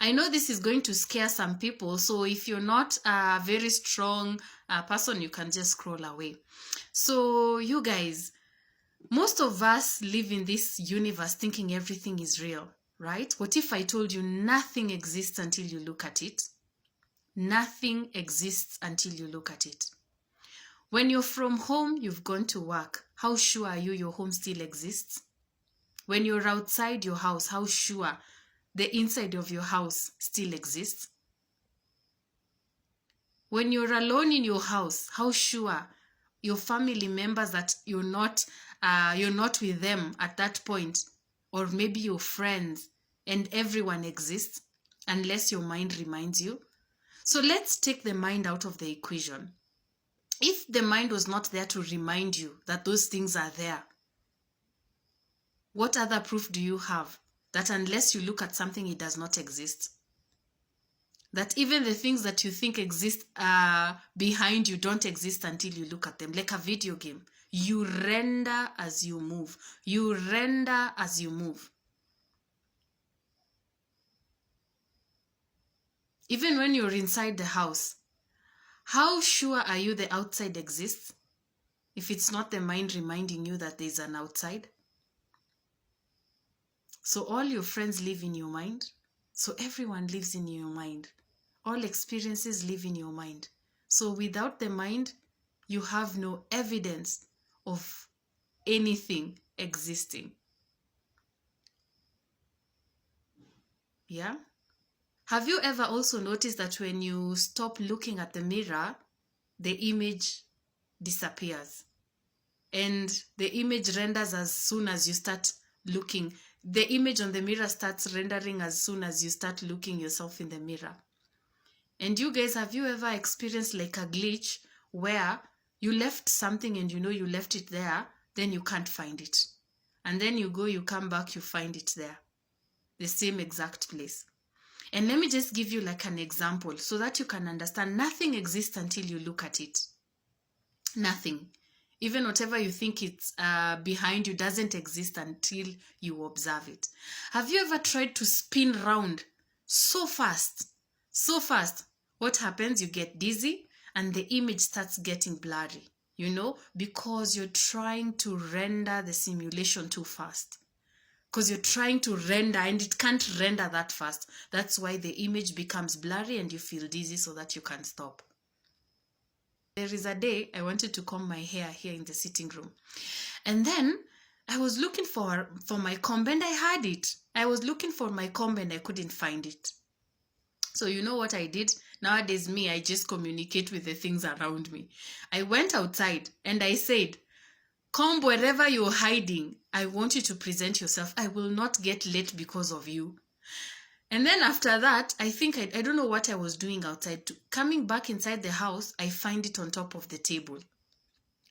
I know this is going to scare some people, so if you're not a very strong person, you can just scroll away. So you guys, most of us live in this universe thinking everything is real, right? What if I told you nothing exists until you look at it? Nothing exists until you look at it. When you're from home, you've gone to work. How sure are you your home still exists? When you're outside your house, how sure the inside of your house still exists? When you're alone in your house, how sure your family members that you're not with them at that point, or maybe your friends and everyone exists, unless your mind reminds you? So let's take the mind out of the equation. If the mind was not there to remind you that those things are there, what other proof do you have that unless you look at something, it does not exist? That even the things that you think exist behind you don't exist until you look at them. Like a video game. You render as you move. You render as you move. Even when you're inside the house, how sure are you the outside exists if it's not the mind reminding you that there's an outside? So all your friends live in your mind. So everyone lives in your mind. All experiences live in your mind. So without the mind, you have no evidence of anything existing. Yeah? Have you ever also noticed that when you stop looking at the mirror, the image disappears? And the image renders as soon as you start looking. The image on the mirror starts rendering as soon as you start looking yourself in the mirror. And you guys, have you ever experienced like a glitch where you left something and you know you left it there, then you can't find it. And then you go, you come back, you find it there. The same exact place. And let me just give you like an example so that you can understand nothing exists until you look at it. Nothing. Even whatever you think it's behind you doesn't exist until you observe it. Have you ever tried to spin round so fast? So fast. What happens? You get dizzy and the image starts getting blurry, you know, because you're trying to render the simulation too fast. Because you're trying to render and it can't render that fast. That's why the image becomes blurry and you feel dizzy so that you can stop. There is a day I wanted to comb my hair here in the sitting room. And then I was looking for my comb and I had it. I was looking for my comb and I couldn't find it. So you know what I did? Nowadays, I just communicate with the things around me. I went outside and I said, comb wherever you're hiding. I want you to present yourself. I will not get late because of you. And then after that, I think, I don't know what I was doing outside. Coming back inside the house, I find it on top of the table.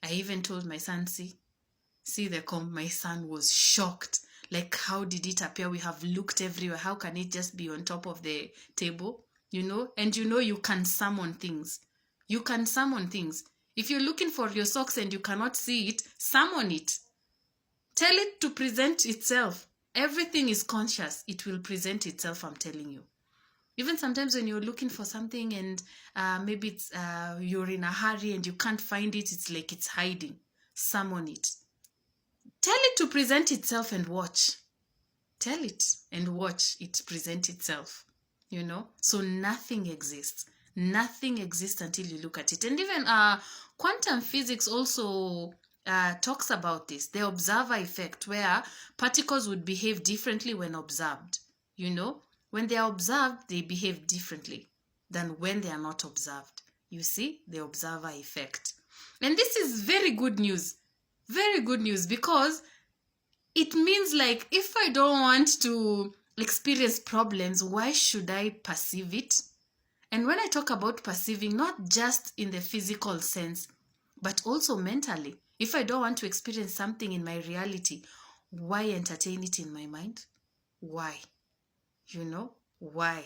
I even told my son, see the comb. My son was shocked. Like, how did it appear? We have looked everywhere. How can it just be on top of the table? You know? And you know you can summon things. You can summon things. If you're looking for your socks and you cannot see it, summon it. Tell it to present itself. Everything is conscious. It will present itself, I'm telling you. Even sometimes when you're looking for something and maybe it's, you're in a hurry and you can't find it, it's like it's hiding. Summon it. Tell it to present itself and watch. Tell it and watch it present itself. You know? So nothing exists. Nothing exists until you look at it. And even quantum physics also talks about this. The observer effect, where particles would behave differently when observed. You know? When they are observed, they behave differently than when they are not observed. You see? The observer effect. And this is very good news. Very good news, because it means like if I don't want to experience problems, why should I perceive it? And when I talk about perceiving, not just in the physical sense, but also mentally. If I don't want to experience something in my reality, why entertain it in my mind? Why? You know, why?